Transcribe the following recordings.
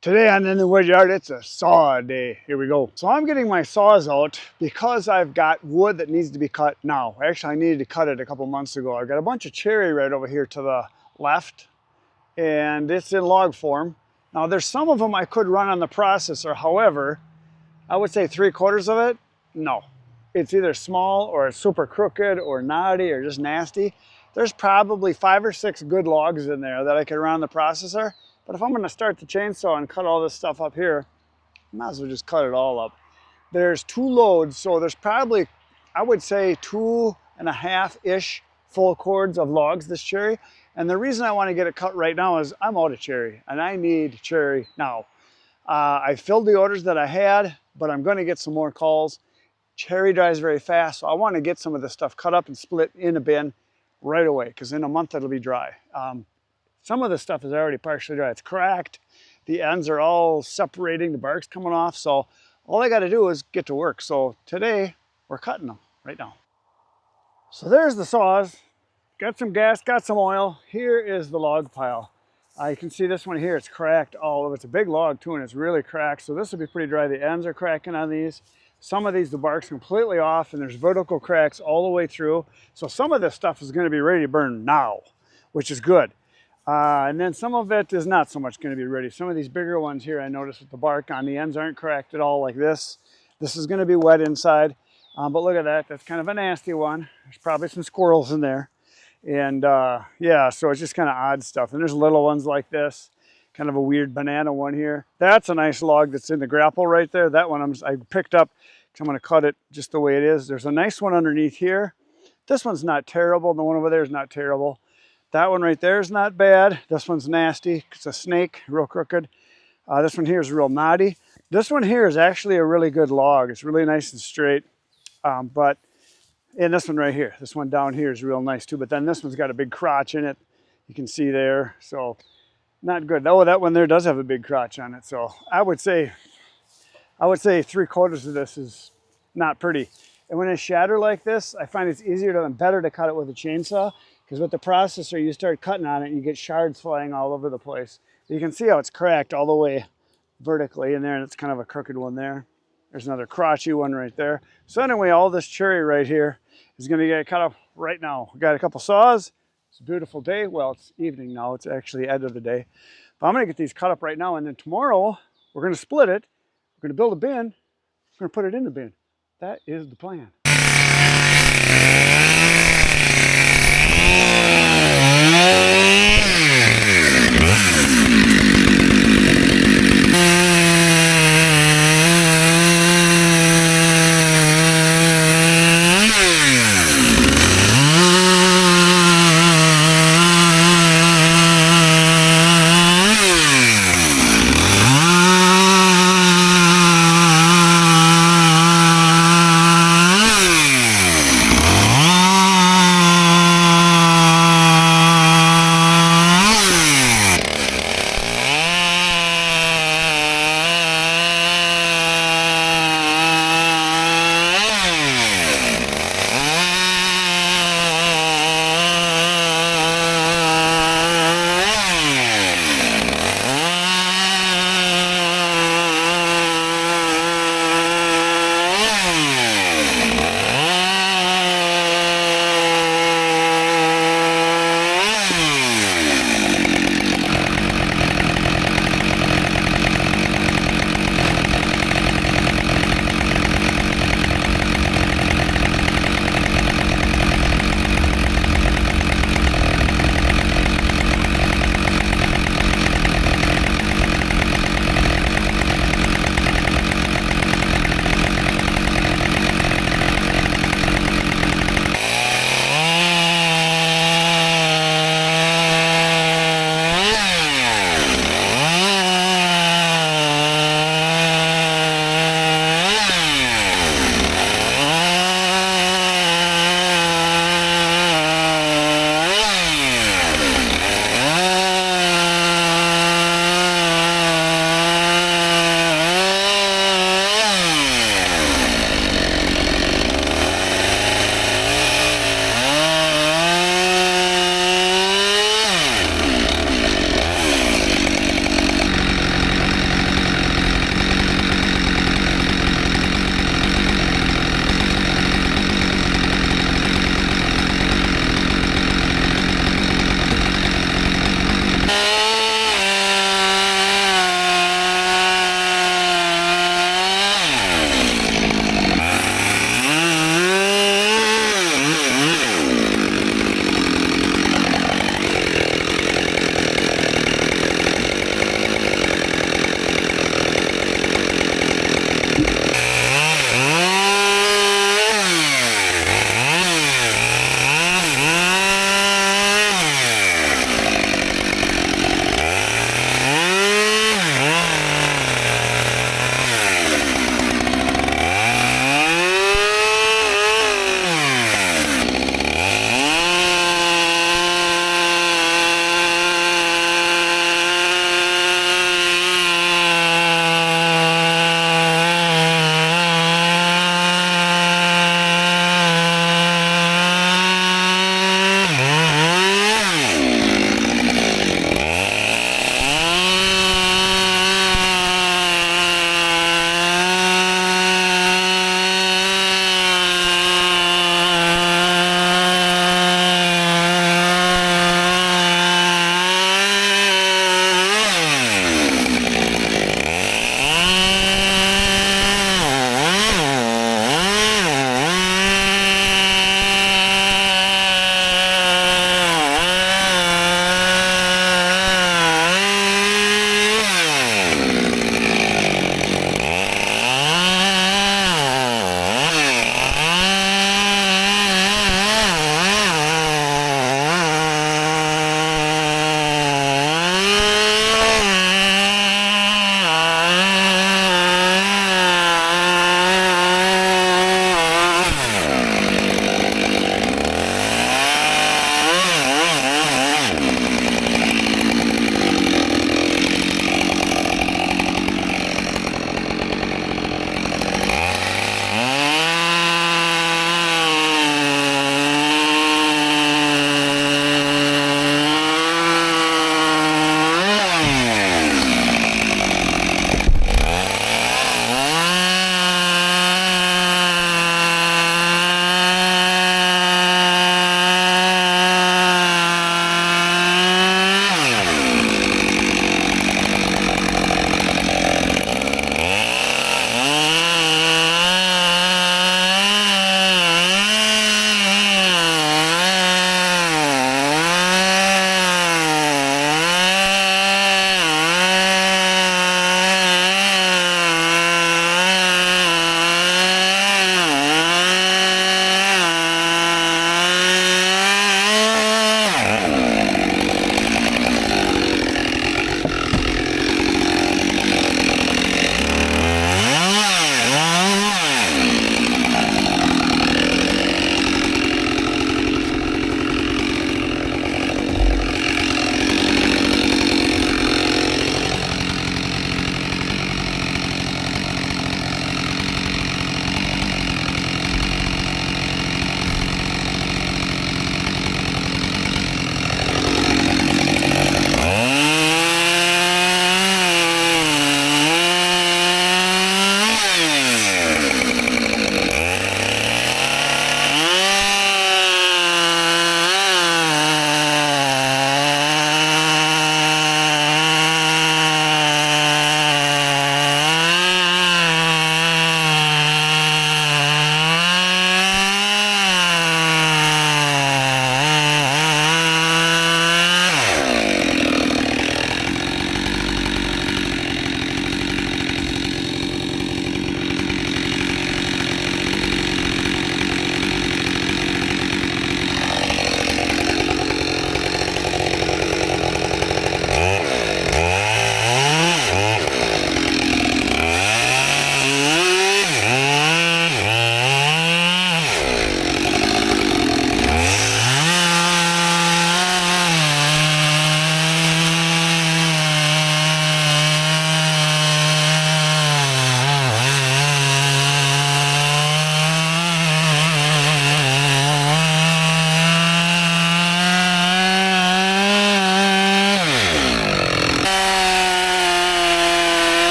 Today on In the Wood Yard, it's a saw day. Here we go. So I'm getting my saws out because I've got wood that needs to be cut now. Actually, I needed to cut it a couple months ago. I've got a bunch of cherry right over here to the left, and it's in log form. Now there's some of them I could run on the processor. However, I would say 3/4 of it, no. It's either small or it's super crooked or knotty or just nasty. There's probably 5 or 6 good logs in there that I could run on the processor. But if I'm going to start the chainsaw and cut all this stuff up here, I might as well just cut it all up. There's 2 loads, so there's probably, I would say, 2.5-ish full cords of logs this cherry. And the reason I want to get it cut right now is I'm out of cherry, and I need cherry now. I filled the orders that I had, but I'm going to get some more calls. Cherry dries very fast, so I want to get some of this stuff cut up and split in a bin right away, because in a month it'll be dry. Some of the stuff is already partially dry. It's cracked. The ends are all separating. The bark's coming off. So all I got to do is get to work. So today we're cutting them right now. So there's the saws. Got some gas, got some oil. Here is the log pile. You can see this one here. It's cracked all over. It's a big log too, and it's really cracked. So this will be pretty dry. The ends are cracking on these. Some of these, the bark's completely off, and there's vertical cracks all the way through. So some of this stuff is going to be ready to burn now, which is good. And then some of it is not so much going to be ready. Some of these bigger ones here, I noticed with the bark on the ends aren't cracked at all like this. This is going to be wet inside. But look at that. That's kind of a nasty one. There's probably some squirrels in there. And yeah, so it's just kind of odd stuff. And there's little ones like this. Kind of a weird banana one here. That's a nice log that's in the grapple right there. That one I picked up because I'm going to cut it just the way it is. There's a nice one underneath here. This one's not terrible. The one over there is not terrible. That one right there is not bad. This one's nasty. It's a snake, real crooked. This one here is real knotty. This one here is actually a really good log. It's really nice and straight. And this one right here, this one down here is real nice too. But then this one's got a big crotch in it. You can see there. So not good. Oh, that one there does have a big crotch on it. So I would say 3/4 of this is not pretty. And when it's shattered like this, I find it's easier and better to cut it with a chainsaw. Because with the processor, you start cutting on it, and you get shards flying all over the place. You can see how it's cracked all the way vertically in there, and it's kind of a crooked one there. There's another crotchy one right there. So anyway, all this cherry right here is going to get cut up right now. We got a couple saws. It's a beautiful day. Well, it's evening now. It's actually end of the day. But I'm going to get these cut up right now, and then tomorrow we're going to split it. We're going to build a bin. We're going to put it in the bin. That is the plan.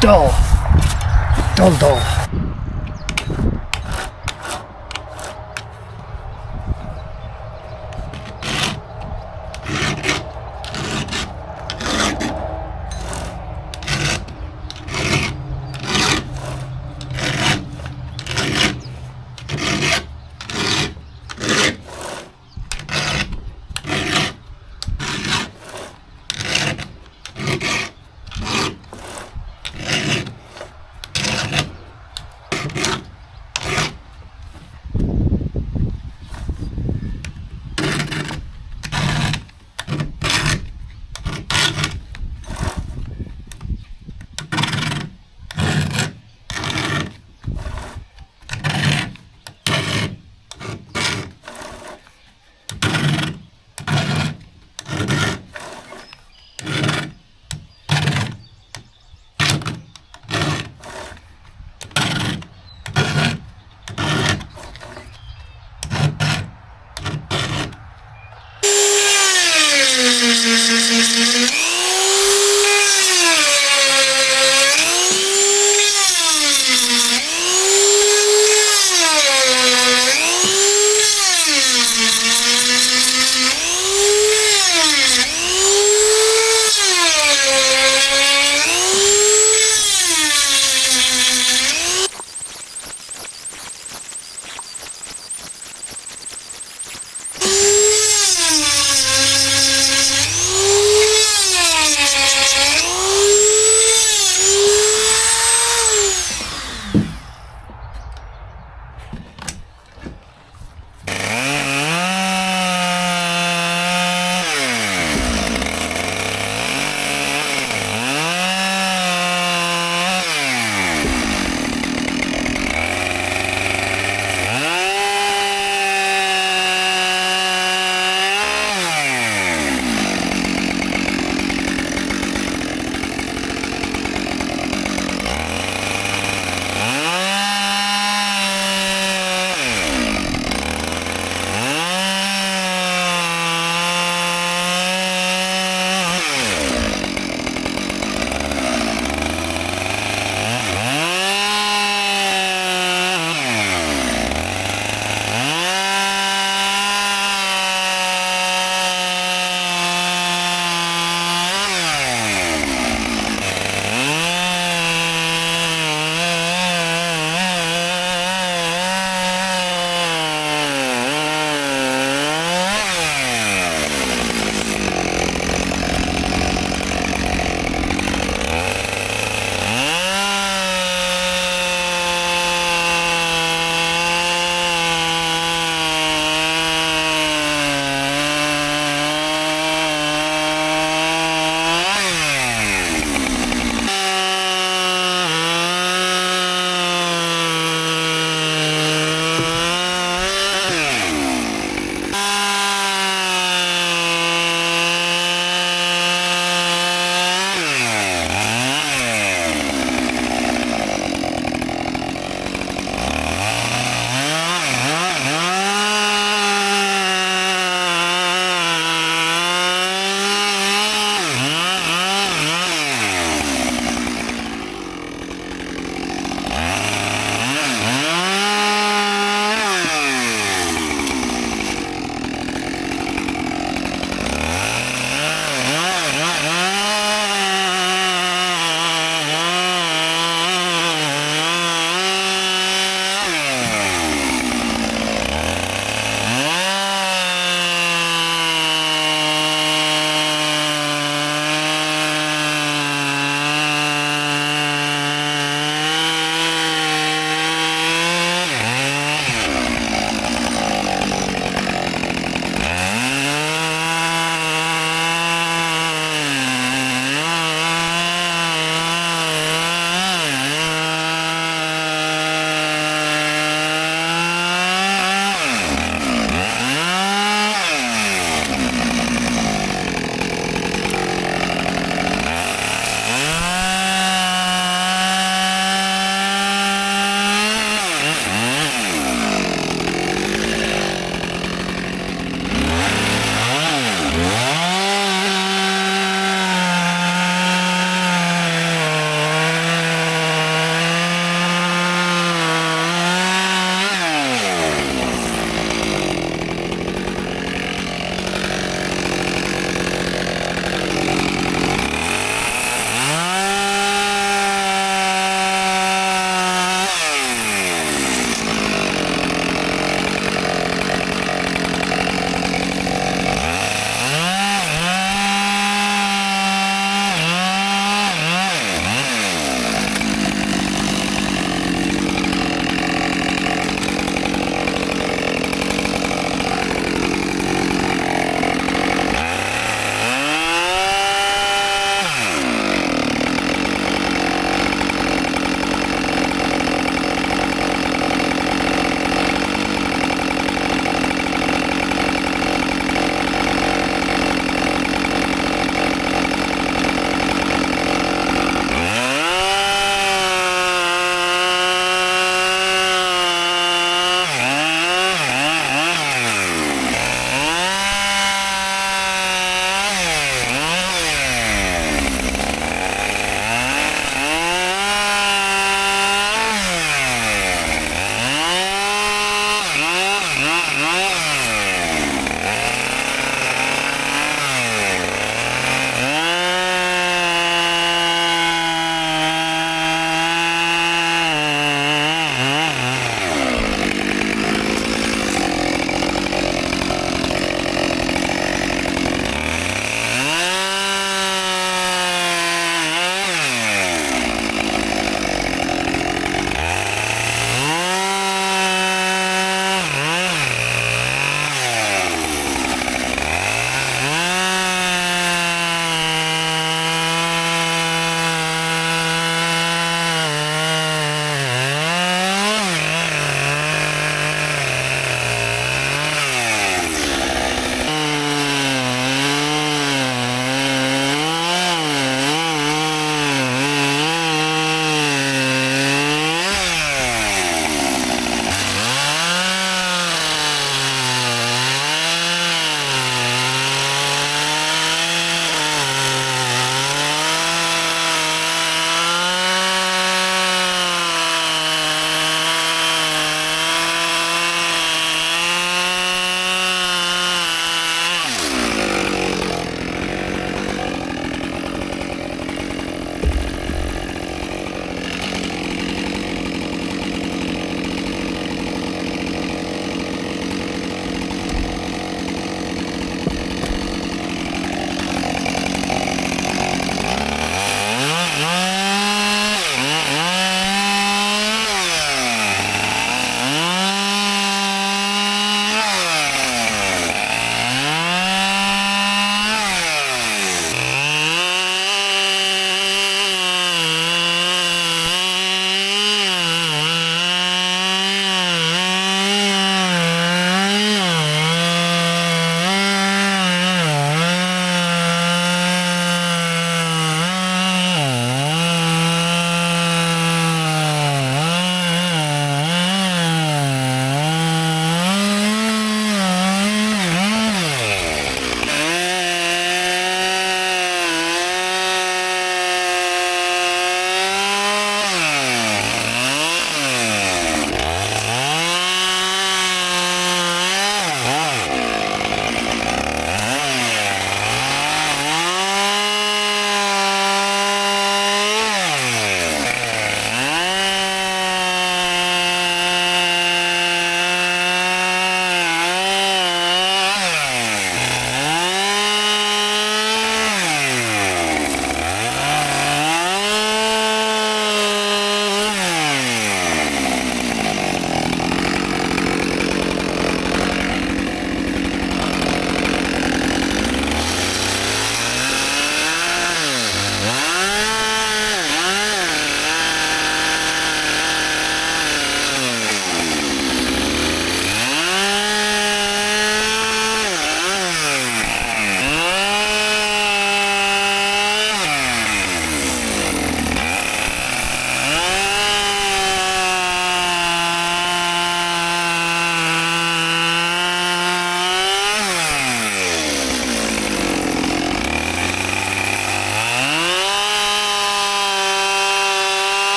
dull. Dull, dull.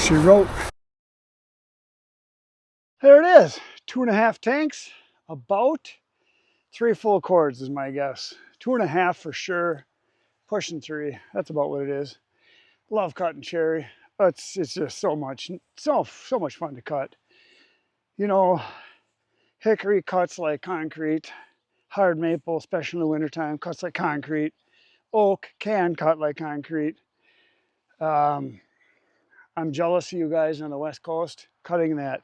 she wrote. There it is, 2.5 tanks, about 3 full cords is my guess. 2.5 for sure, pushing 3, that's about what it is. Love cutting cherry. It's just so much fun to cut. You know, hickory cuts like concrete. Hard maple, especially in the wintertime, cuts like concrete. Oak can cut like concrete. I'm jealous of you guys on the West Coast cutting that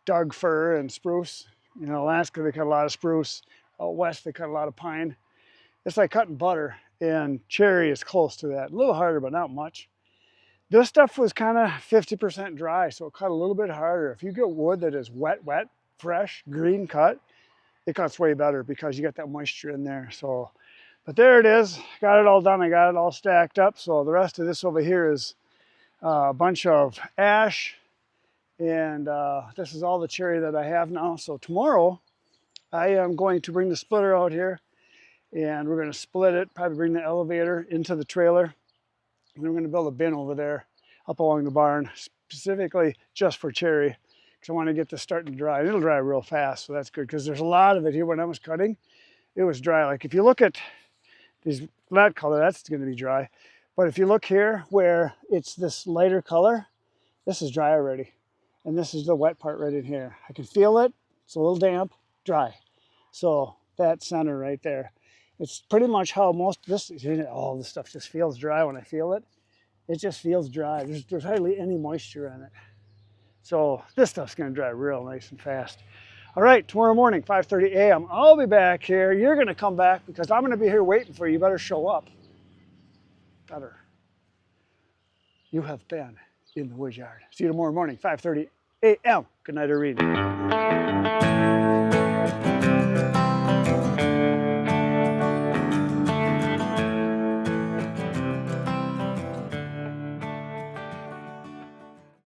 Doug fir and spruce. You know, Alaska they cut a lot of spruce. Out west they cut a lot of pine. It's like cutting butter, and cherry is close to that. A little harder, but not much. This stuff was kind of 50% dry, so it cut a little bit harder. If you get wood that is wet, fresh, green cut, it cuts way better because you got that moisture in there. So, but there it is. Got it all done. I got it all stacked up. So the rest of this over here is a bunch of ash, and this is all the cherry that I have now. So tomorrow I am going to bring the splitter out here, and we're going to split it, probably bring the elevator into the trailer. And we're going to build a bin over there up along the barn, specifically just for cherry, because I want to get this starting to dry. It'll dry real fast, so that's good, because there's a lot of it here. When I was cutting, it was dry. Like if you look at that color, that's going to be dry. But if you look here where it's this lighter color, this is dry already. And this is the wet part right in here. I can feel it. It's a little damp, dry. So that center right there. It's pretty much how most this, all this stuff just feels dry when I feel it. It just feels dry. There's hardly any moisture in it. So this stuff's gonna dry real nice and fast. All right, tomorrow morning, 5:30 a.m. I'll be back here. You're gonna come back because I'm gonna be here waiting for you. You better show up. Better. You have been in the woodyard. See you tomorrow morning, 5:30 a.m. Good night, Irene.